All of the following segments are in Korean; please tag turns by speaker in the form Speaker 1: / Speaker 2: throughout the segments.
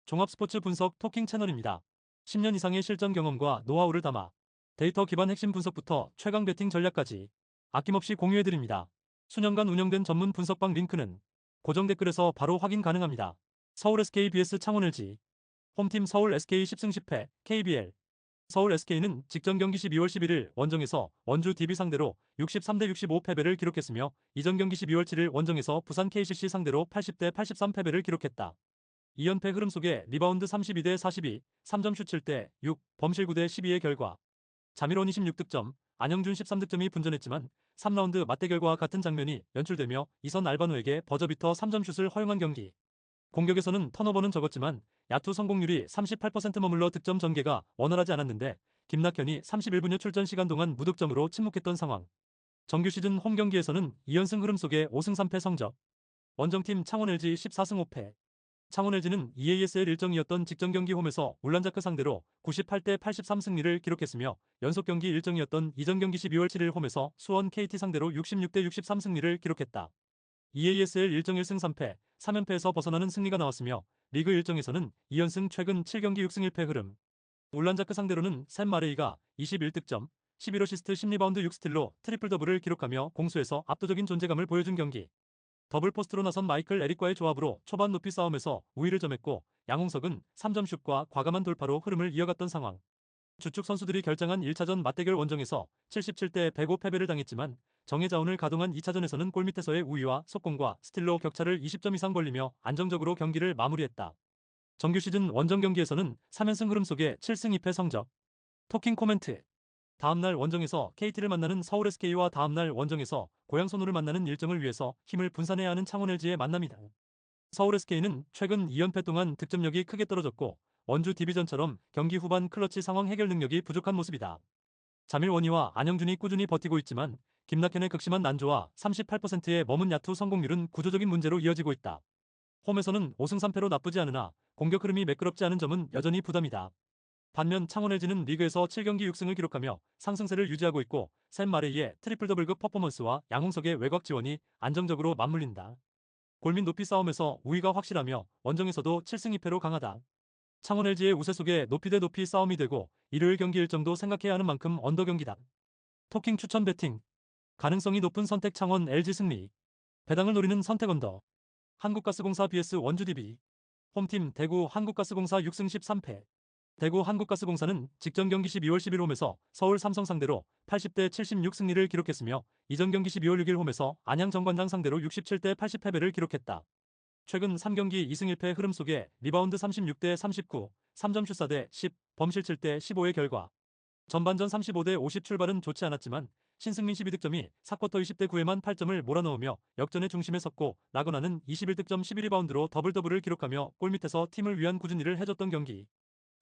Speaker 1: 종합 스포츠 분석 토킹 채널입니다. 10년 이상의 실전 경험과 노하우를 담아 데이터 기반 핵심 분석부터 최강 배팅 전략까지 아낌없이 공유해드립니다. 수년간 운영된 전문 분석방 링크는 고정 댓글에서 바로 확인 가능합니다. 서울 SK vs 창원 LG. 홈팀 서울 SK 10승 10패 KBL. 서울 SK는 직전 경기 12월 11일 원정에서 원주 DB 상대로 63대 65 패배를 기록했으며 이전 경기 12월 7일 원정에서 부산 KCC 상대로 80대 83 패배를 기록했다. 2연패 흐름 속에 리바운드 32대 42, 3점 슛 7대 6, 범실 9대 12의 결과 자밀원 26득점, 안영준 13득점이 분전했지만 3라운드 맞대결과 같은 장면이 연출되며 이선 알바노에게 버저비터 3점 슛을 허용한 경기. 공격에서는 턴오버는 적었지만 야투 성공률이 38% 머물러 득점 전개가 원활하지 않았는데 김낙현이 31분여 출전 시간 동안 무득점으로 침묵했던 상황. 정규 시즌 홈 경기에서는 2연승 흐름 속에 5승 3패 성적. 원정팀 창원 LG 14승 5패. 창원 LG는 EASL 일정이었던 직전 경기 홈에서 울란자크 상대로 98대 83 승리를 기록했으며 연속 경기 일정이었던 이전 경기 12월 7일 홈에서 수원 KT 상대로 66대 63 승리를 기록했다. EASL 일정 1승 3패, 3연패에서 벗어나는 승리가 나왔으며 리그 일정에서는 2연승 최근 7경기 6승 1패 흐름. 울란자크 상대로는 샘 마레이가 21득점, 11어시스트 10리바운드 6스틸로 트리플 더블을 기록하며 공수에서 압도적인 존재감을 보여준 경기. 더블 포스트로 나선 마이클 에릭과의 조합으로 초반 높이 싸움에서 우위를 점했고 양홍석은 3점슛과 과감한 돌파로 흐름을 이어갔던 상황. 주축 선수들이 결장한 1차전 맞대결 원정에서 77대 105 패배를 당했지만 정예자원을 가동한 2차전에서는 골밑에서의 우위와 속공과 스틸로 격차를 20점 이상 벌리며 안정적으로 경기를 마무리했다. 정규 시즌 원정 경기에서는 3연승 흐름 속에 7승 2패 성적. 토킹 코멘트. 다음날 원정에서 KT를 만나는 서울 SK와 다음날 원정에서 고양 손우를 만나는 일정을 위해서 힘을 분산해야 하는 창원 LG의 만남이다. 서울 SK는 최근 2연패 동안 득점력이 크게 떨어졌고 원주 디비전처럼 경기 후반 클러치 상황 해결 능력이 부족한 모습이다. 자밀원희와 안영준이 꾸준히 버티고 있지만 김낙현의 극심한 난조와 38%의 머문 야투 성공률은 구조적인 문제로 이어지고 있다. 홈에서는 5승 3패로 나쁘지 않으나 공격 흐름이 매끄럽지 않은 점은 여전히 부담이다. 반면 창원 LG는 리그에서 7경기 6승을 기록하며 상승세를 유지하고 있고 샘 마레이의 트리플 더블급 퍼포먼스와 양홍석의 외곽 지원이 안정적으로 맞물린다. 골밑 높이 싸움에서 우위가 확실하며 원정에서도 7승 2패로 강하다. 창원 LG의 우세 속에 높이 대 높이 싸움이 되고 일요일 경기 일정도 생각해야 하는 만큼 언더 경기다. 토킹 추천 배팅. 가능성이 높은 선택 창원 LG 승리. 배당을 노리는 선택 언더. 한국가스공사 vs 원주 DB. 홈팀 대구 한국가스공사 6승 13패. 대구 한국가스공사는 직전 경기 12월 10일 홈에서 서울 삼성 상대로 80대 76 승리를 기록했으며 이전 경기 12월 6일 홈에서 안양 정관장 상대로 67대 80 패배를 기록했다. 최근 3경기 2승 1패 흐름 속에 리바운드 36대 39, 3점 슛 4대 10, 범실 7대 15의 결과 전반전 35대 50 출발은 좋지 않았지만 신승민 12득점이 4쿼터 20대 9에만 8점을 몰아넣으며 역전의 중심에 섰고 라거나는 21득점 12리바운드로 더블 더블을 기록하며 골밑에서 팀을 위한 꾸준히를 해줬던 경기.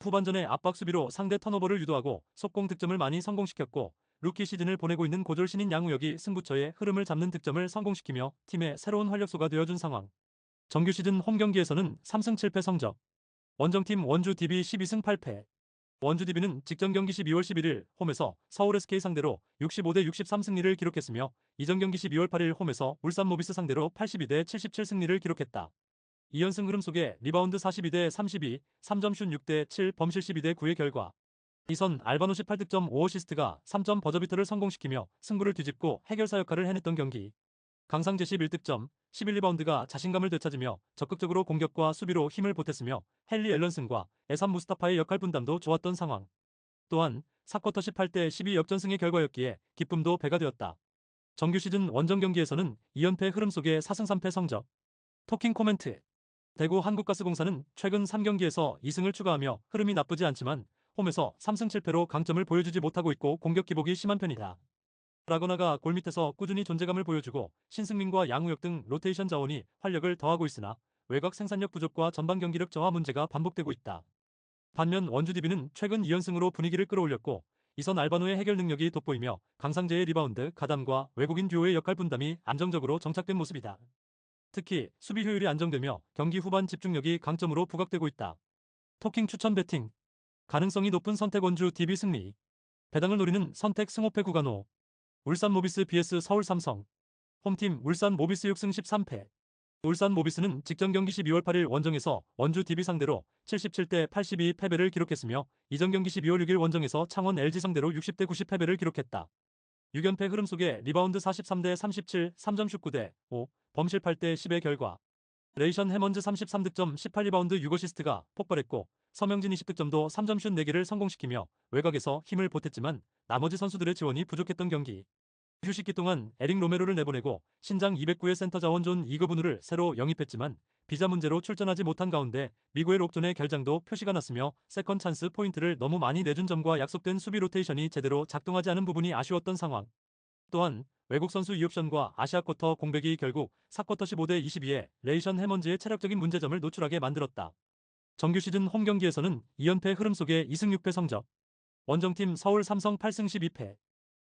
Speaker 1: 후반전에 압박 수비로 상대 턴오버를 유도하고 속공 득점을 많이 성공시켰고 루키 시즌을 보내고 있는 고졸 신인 양우혁이 승부처의 흐름을 잡는 득점을 성공시키며 팀의 새로운 활력소가 되어준 상황. 정규 시즌 홈 경기에서는 3승 7패 성적. 원정팀 원주 DB 12승 8패. 원주 DB는 직전 경기 12월 11일 홈에서 서울 SK 상대로 65대 63 승리를 기록했으며 이전 경기 12월 8일 홈에서 울산 모비스 상대로 82대 77 승리를 기록했다. 2연승 흐름 속에 리바운드 42대 32, 3점 슛 6대 7, 범실 12대 9의 결과 이선 알바노 18득점 5어시스트가 3점 버저비터를 성공시키며 승부를 뒤집고 해결사 역할을 해냈던 경기. 강상재 11득점, 11리바운드가 자신감을 되찾으며 적극적으로 공격과 수비로 힘을 보탰으며 헨리 앨런슨과 에산 무스타파의 역할 분담도 좋았던 상황. 또한 4쿼터 18대 12 역전승의 결과였기에 기쁨도 배가 되었다. 정규 시즌 원정 경기에서는 2연패 흐름 속에 4승 3패 성적. 토킹 코멘트. 대구 한국가스공사는 최근 3경기에서 2승을 추가하며 흐름이 나쁘지 않지만 홈에서 3승 7패로 강점을 보여주지 못하고 있고 공격 기복이 심한 편이다. 라거나가 골밑에서 꾸준히 존재감을 보여주고 신승민과 양우혁 등 로테이션 자원이 활력을 더하고 있으나 외곽 생산력 부족과 전방 경기력 저하 문제가 반복되고 있다. 반면 원주 DB는 최근 2연승으로 분위기를 끌어올렸고 이선 알바노의 해결 능력이 돋보이며 강상재의 리바운드, 가담과 외국인 듀오의 역할 분담이 안정적으로 정착된 모습이다. 특히 수비 효율이 안정되며 경기 후반 집중력이 강점으로 부각되고 있다. 토킹 추천 배팅. 가능성이 높은 선택 원주 DB 승리. 배당을 노리는 선택 승호패 구간호. 울산 모비스 vs 서울 삼성. 홈팀 울산 모비스 6승 13패. 울산 모비스는 직전 경기 12월 8일 원정에서 원주 DB 상대로 77대 82 패배를 기록했으며 이전 경기 12월 6일 원정에서 창원 LG 상대로 60대 90 패배를 기록했다. 6연패 흐름 속에 리바운드 43대 37, 3점 슛 9대 5, 범실 8대 10의 결과 레이션 해먼즈 33득점 18리바운드 6어시스트가 폭발했고 서명진 20득점도 3점 슛 4개를 성공시키며 외곽에서 힘을 보탰지만 나머지 선수들의 지원이 부족했던 경기. 휴식기 동안 에릭 로메로를 내보내고 신장 209의 센터 자원 존 이거분우를 새로 영입했지만 비자 문제로 출전하지 못한 가운데 미구엘 옥존의 결장도 표시가 났으며 세컨 찬스 포인트를 너무 많이 내준 점과 약속된 수비 로테이션이 제대로 작동하지 않은 부분이 아쉬웠던 상황. 또한 외국 선수 이옵션과 아시아 쿼터 공백이 결국 4쿼터 15대 22에 레이션 해먼즈의 체력적인 문제점을 노출하게 만들었다. 정규 시즌 홈 경기에서는 2연패 흐름 속에 2승 6패 성적. 원정팀 서울 삼성 8승 12패.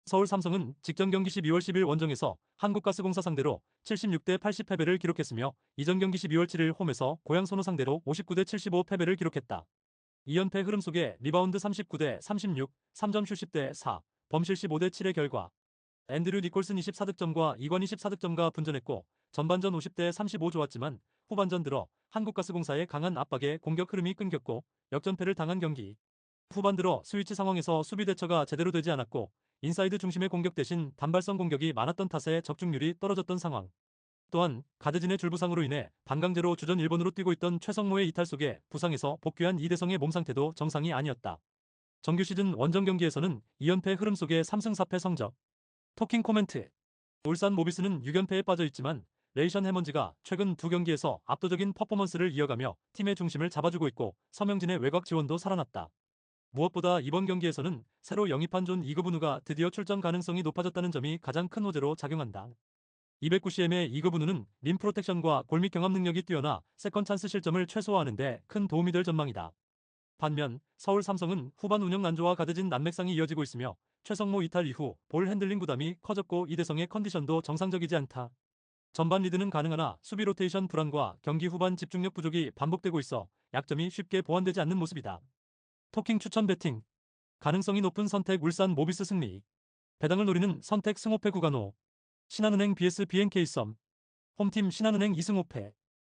Speaker 1: 서울 삼성은 직전 경기 12월 10일 원정에서 한국가스공사 상대로 76대 80 패배를 기록했으며 이전 경기 12월 7일 홈에서 고양 선호 상대로 59대 75 패배를 기록했다. 2연패 흐름 속에 리바운드 39대 36, 3점 슛 10대 4, 범실 15대 7의 결과 앤드류 니콜슨 24득점과 이관 24득점과 분전했고 전반전 50대 35 좋았지만 후반전 들어 한국가스공사의 강한 압박에 공격 흐름이 끊겼고 역전패를 당한 경기. 후반 들어 스위치 상황에서 수비 대처가 제대로 되지 않았고 인사이드 중심의 공격 대신 단발성 공격이 많았던 탓에 적중률이 떨어졌던 상황. 또한 가드진의 줄부상으로 인해 반강제로 주전 1번으로 뛰고 있던 최성모의 이탈 속에 부상에서 복귀한 이대성의 몸 상태도 정상이 아니었다. 정규 시즌 원정 경기에서는 2연패 흐름 속에 3승 4패 성적. 토킹 코멘트. 울산 모비스는 6연패에 빠져있지만 레이션 해먼즈가 최근 두 경기에서 압도적인 퍼포먼스를 이어가며 팀의 중심을 잡아주고 있고 서명진의 외곽 지원도 살아났다. 무엇보다 이번 경기에서는 새로 영입한 존 이그브누가 드디어 출전 가능성이 높아졌다는 점이 가장 큰 호재로 작용한다. 290m의 이그브누는 림 프로텍션과 골밑 경합 능력이 뛰어나 세컨 찬스 실점을 최소화하는 데 큰 도움이 될 전망이다. 반면 서울 삼성은 후반 운영 난조와 가드진 난맥상이 이어지고 있으며 최성모 이탈 이후 볼 핸들링 부담이 커졌고 이대성의 컨디션도 정상적이지 않다. 전반 리드는 가능하나 수비 로테이션 불안과 경기 후반 집중력 부족이 반복되고 있어 약점이 쉽게 보완되지 않는 모습이다. 토킹 추천 배팅. 가능성이 높은 선택 울산 모비스 승리. 배당을 노리는 선택 승호패 구간호. 신한은행 vs BNK썸. 홈팀 신한은행 2승 5패.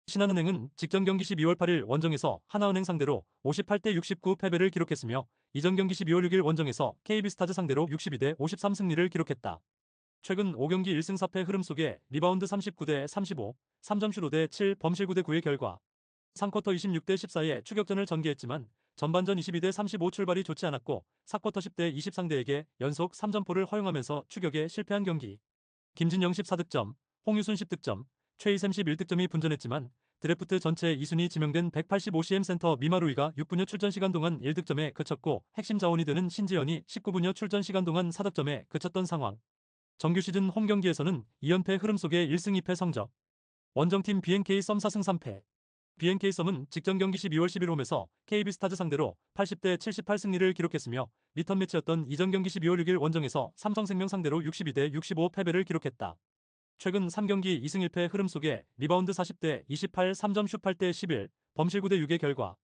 Speaker 1: 신한은행은 직전 경기 12월 8일 원정에서 하나은행 상대로 58대 69 패배를 기록했으며 이전 경기 12월 6일 원정에서 KB스타즈 상대로 62대 53 승리를 기록했다. 최근 5경기 1승 4패 흐름 속에 리바운드 39대 35, 3점 슛 5대 7, 범실 9대 9의 결과 3쿼터 26대 14의 추격전을 전개했지만 전반전 22대 35 출발이 좋지 않았고 4쿼터 10대 20 상대에게 연속 3점포를 허용하면서 추격에 실패한 경기. 김진영 14득점, 홍유순 10득점, 최희샘 11득점이 분전했지만 드래프트 전체 2순위 지명된 185cm 센터 미마루이가 6분여 출전 시간 동안 1득점에 그쳤고 핵심 자원이 되는 신지연이 19분여 출전 시간 동안 4득점에 그쳤던 상황. 정규 시즌 홈 경기에서는 2연패 흐름 속에 1승 2패 성적. 원정팀 BNK 썸 4승 3패. BNK 썸은 직전 경기 12월 10일 홈에서 KB스타즈 상대로 80대 78 승리를 기록했으며 리턴 매치였던 이전 경기 12월 6일 원정에서 삼성생명 상대로 62대 65 패배를 기록했다. 최근 3경기 2승 1패 흐름 속에 리바운드 40대 28, 3점 슛 8대 11, 범실 9대 6의 결과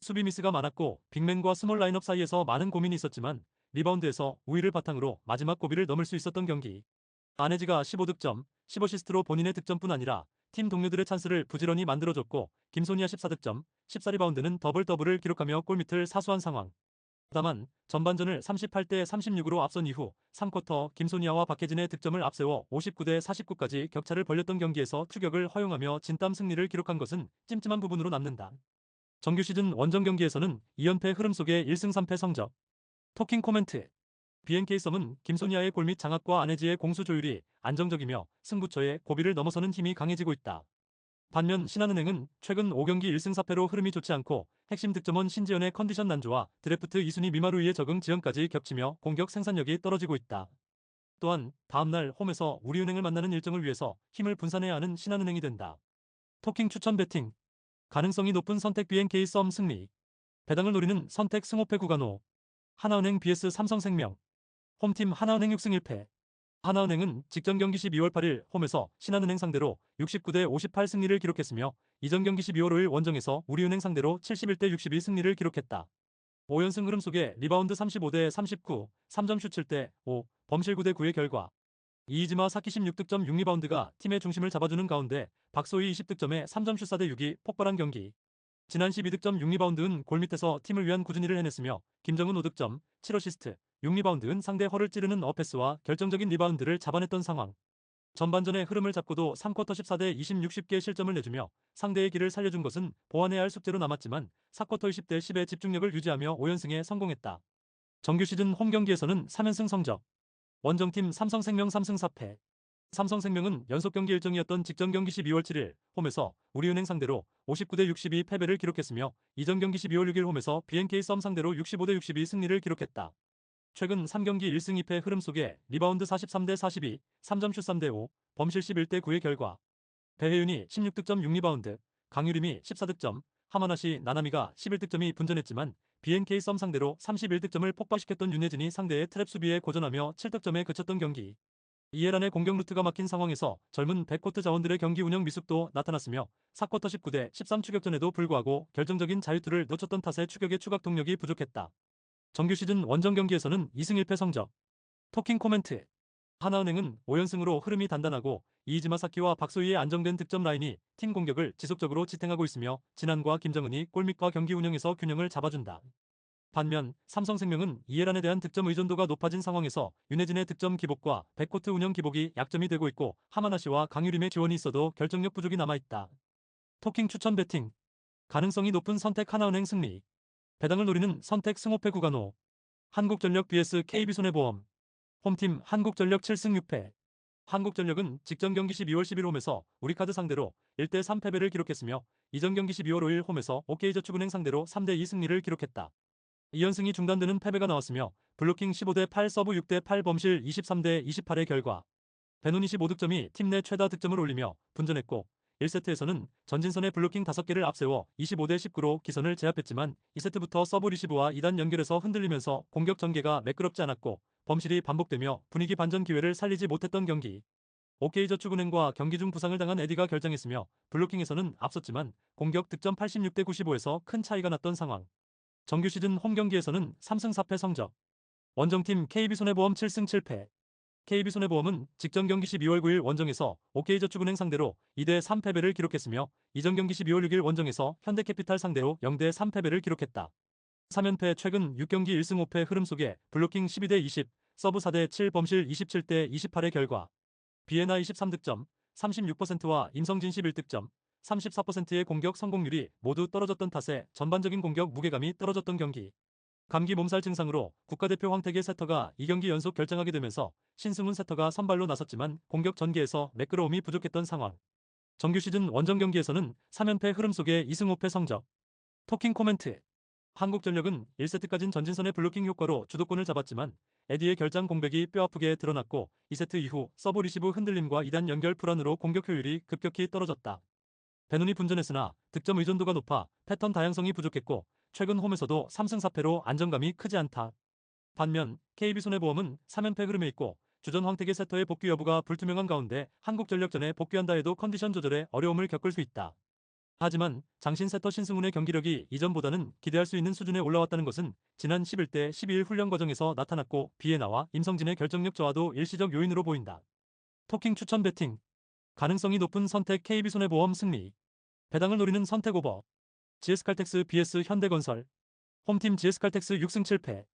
Speaker 1: 수비 미스가 많았고 빅맨과 스몰 라인업 사이에서 많은 고민이 있었지만 리바운드에서 우위를 바탕으로 마지막 고비를 넘을 수 있었던 경기. 안혜지가 15득점, 15시스트로 본인의 득점뿐 아니라 팀 동료들의 찬스를 부지런히 만들어줬고 김소니아 14득점, 14리바운드는 더블-더블을 기록하며 골밑을 사수한 상황. 다만 전반전을 38대 36으로 앞선 이후 3쿼터 김소니아와 박혜진의 득점을 앞세워 59대 49까지 격차를 벌렸던 경기에서 추격을 허용하며 진땀 승리를 기록한 것은 찜찜한 부분으로 남는다. 정규 시즌 원정 경기에서는 2연패 흐름 속에 1승 3패 성적. 토킹 코멘트. BNK썸은 김소니아의 골밑 장악과 안혜지의 공수 조율이 안정적이며 승부처에 고비를 넘어서는 힘이 강해지고 있다. 반면 신한은행은 최근 5경기 1승 4패로 흐름이 좋지 않고 핵심 득점원 신지연의 컨디션 난조와 드래프트 2순위 미마루이의 적응 지연까지 겹치며 공격 생산력이 떨어지고 있다. 또한 다음날 홈에서 우리은행을 만나는 일정을 위해서 힘을 분산해야 하는 신한은행이 된다. 토킹 추천 배팅. 가능성이 높은 선택 BNK 썸 승리. 배당을 노리는 선택 승호패 구간호. 하나은행 vs 삼성생명. 홈팀 하나은행 6승 1패. 하나은행은 직전 경기 12월 8일 홈에서 신한은행 상대로 69대 58 승리를 기록했으며 이전 경기 12월 5일 원정에서 우리은행 상대로 71대 62 승리를 기록했다. 5연승 흐름 속에 리바운드 35대 39, 3점 슛 7대 5, 범실 9대 9의 결과 이이지마 사키 16득점 6리바운드가 팀의 중심을 잡아주는 가운데 박소희 20득점에 3점 슛 4대 6이 폭발한 경기. 지난 12득점 6리바운드는 골 밑에서 팀을 위한 꾸준히 일을 해냈으며 김정은 5득점 7어시스트 6리바운드는 상대 허를 찌르는 어패스와 결정적인 리바운드를 잡아냈던 상황. 전반전의 흐름을 잡고도 3쿼터 14대 26 쉽게 실점을 내주며 상대의 길을 살려준 것은 보완해야 할 숙제로 남았지만 4쿼터 20대 10의 집중력을 유지하며 5연승에 성공했다. 정규 시즌 홈 경기에서는 3연승 성적. 원정팀 삼성생명 3승 4패. 삼성생명은 연속 경기 일정이었던 직전 경기 12월 7일 홈에서 우리은행 상대로 59대 62 패배를 기록했으며 이전 경기 12월 6일 홈에서 BNK 썸 상대로 65대 62 승리를 기록했다. 최근 3경기 1승 2패 흐름 속에 리바운드 43대 42, 3점 슛 3대 5, 범실 11대 9의 결과 배혜윤이 16득점 6리바운드, 강유림이 14득점, 하마나시 나나미가 11득점이 분전했지만 BNK 썸 상대로 31득점을 폭발시켰던 윤혜진이 상대의 트랩 수비에 고전하며 7득점에 그쳤던 경기. 이해란의 공격 루트가 막힌 상황에서 젊은 백코트 자원들의 경기 운영 미숙도 나타났으며 4쿼터 19대 13 추격전에도 불구하고 결정적인 자유투를 놓쳤던 탓에 추격의 추각 동력이 부족했다. 정규 시즌 원정 경기에서는 2승 1패 성적. 토킹 코멘트. 하나은행은 5연승으로 흐름이 단단하고 이이지마 사키와 박소희의 안정된 득점 라인이 팀 공격을 지속적으로 지탱하고 있으며 진한과 김정은이 골밑과 경기 운영에서 균형을 잡아준다. 반면 삼성생명은 이해란에 대한 득점 의존도가 높아진 상황에서 윤혜진의 득점 기복과 백코트 운영 기복이 약점이 되고 있고 하마나시와 강유림의 지원이 있어도 결정력 부족이 남아있다. 토킹 추천 배팅. 가능성이 높은 선택 하나은행 승리. 배당을 노리는 선택 승호패 구간호. 한국전력 vs KB손해보험. 홈팀 한국전력 7승 6패. 한국전력은 직전 경기 12월 10일 홈에서 우리카드 상대로 1대 3 패배를 기록했으며 이전 경기 12월 5일 홈에서 OK저축은행 상대로 3대 2 승리를 기록했다. 2연승이 중단되는 패배가 나왔으며 블로킹 15대 8 서브 6대 8 범실 23대 28의 결과 베논 25득점이 팀 내 최다 득점을 올리며 분전했고 1세트에서는 전진선의 블로킹 5개를 앞세워 25대 19로 기선을 제압했지만 2세트부터 서브 리시브와 2단 연결에서 흔들리면서 공격 전개가 매끄럽지 않았고 범실이 반복되며 분위기 반전 기회를 살리지 못했던 경기. OK저축은행과 경기 중 부상을 당한 에디가 결장했으며 블로킹에서는 앞섰지만 공격 득점 86대 95에서 큰 차이가 났던 상황. 정규 시즌 홈 경기에서는 3승 4패 성적. 원정팀 KB손해보험 7승 7패. KB손해보험은 직전 경기 12월 9일 원정에서 OK저축은행 상대로 2대 3 패배를 기록했으며 이전 경기 12월 6일 원정에서 현대캐피탈 상대로 0대 3 패배를 기록했다. 3연패 최근 6경기 1승 5패 흐름 속에 블로킹 12대 20, 서브 4대 7 범실 27대 28의 결과 비에나 23득점, 36%와 임성진 11득점, 34%의 공격 성공률이 모두 떨어졌던 탓에 전반적인 공격 무게감이 떨어졌던 경기. 감기 몸살 증상으로 국가대표 황택의 세터가 2경기 연속 결장하게 되면서 신승훈 세터가 선발로 나섰지만 공격 전개에서 매끄러움이 부족했던 상황. 정규 시즌 원정 경기에서는 3연패 흐름 속에 2승 5패 성적. 토킹 코멘트. 한국전력은 1세트까진 전진선의 블로킹 효과로 주도권을 잡았지만 에디의 결장 공백이 뼈아프게 드러났고 2세트 이후 서브 리시브 흔들림과 2단 연결 불안으로 공격 효율이 급격히 떨어졌다. 베논이 분전했으나 득점 의존도가 높아 패턴 다양성이 부족했고 최근 홈에서도 3승 4패로 안정감이 크지 않다. 반면 KB손해보험은 3연패 흐름에 있고 주전 황택의 세터의 복귀 여부가 불투명한 가운데 한국전력전에 복귀한다 해도 컨디션 조절에 어려움을 겪을 수 있다. 하지만 장신 세터 신승훈의 경기력이 이전보다는 기대할 수 있는 수준에 올라왔다는 것은 지난 11대 12일 훈련 과정에서 나타났고 비에나와 임성진의 결정력 저하도 일시적 요인으로 보인다. 토킹 추천 배팅. 가능성이 높은 선택 KB손해보험 승리. 배당을 노리는 선택 오버. GS칼텍스 vs 현대건설. 홈팀 GS칼텍스 6승 7패.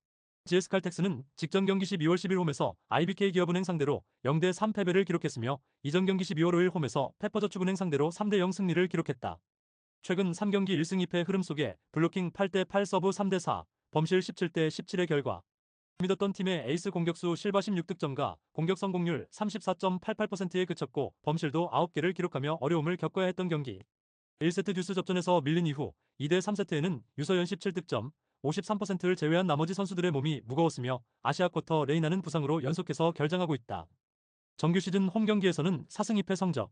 Speaker 1: GS칼텍스는 직전 경기 12월 10일 홈에서 IBK 기업은행 상대로 0대 3 패배를 기록했으며 이전 경기 12월 5일 홈에서 페퍼저축은행 상대로 3대 0 승리를 기록했다. 최근 3경기 1승 2패 흐름 속에 블로킹 8대 8 서브 3대 4, 범실 17대 17의 결과 믿었던 팀의 에이스 공격수 실바 16득점과 공격 성공률 34.88%에 그쳤고 범실도 9개를 기록하며 어려움을 겪어야 했던 경기. 1세트 듀스 접전에서 밀린 이후 2대 3세트에는 유서연 17득점, 53%를 제외한 나머지 선수들의 몸이 무거웠으며 아시아 쿼터 레이나는 부상으로 연속해서 결장하고 있다. 정규 시즌 홈 경기에서는 4승 2패 성적.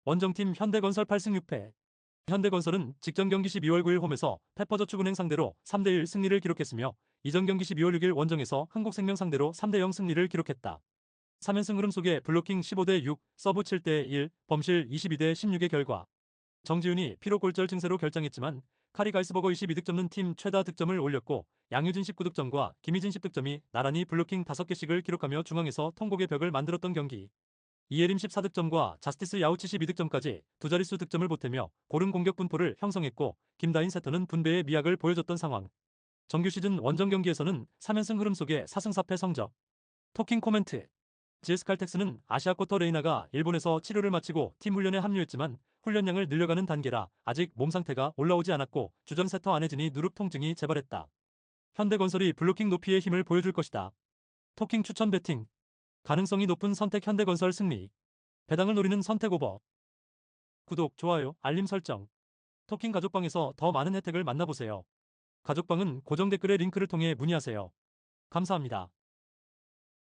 Speaker 1: 원정팀 현대건설 8승 6패. 현대건설은 직전 경기 12월 9일 홈에서 페퍼저축은행 상대로 3대 1 승리를 기록했으며 이전 경기 12월 6일 원정에서 흥국생명 상대로 3대 0 승리를 기록했다. 3연승 흐름 속에 블로킹 15대 6, 서브 7대 1, 범실 22대 16의 결과 정지훈이 피로골절 증세로 결장했지만 카리 가이스버거 22득점는 팀 최다 득점을 올렸고 양유진 19득점과 김희진 10득점이 나란히 블로킹 5개씩을 기록하며 중앙에서 통곡의 벽을 만들었던 경기. 이예림 14득점과 자스티스 야우치 12득점까지 두 자릿수 득점을 보태며 고른 공격 분포를 형성했고 김다인 세터는 분배의 미학을 보여줬던 상황. 정규 시즌 원정 경기에서는 3연승 흐름 속에 4승 4패 성적. 토킹 코멘트. GS 칼텍스는 아시아쿼터 레이나가 일본에서 치료를 마치고 팀 훈련에 합류했지만 훈련량을 늘려가는 단계라 아직 몸 상태가 올라오지 않았고 주전 세터 안혜진이 누릅 통증이 재발했다. 현대건설이 블로킹 높이의 힘을 보여줄 것이다. 토킹 추천 배팅. 가능성이 높은 선택 현대건설 승리. 배당을 노리는 선택 오버. 구독, 좋아요, 알림 설정. 토킹 가족방에서 더 많은 혜택을 만나보세요. 가족방은 고정 댓글의 링크를 통해 문의하세요. 감사합니다.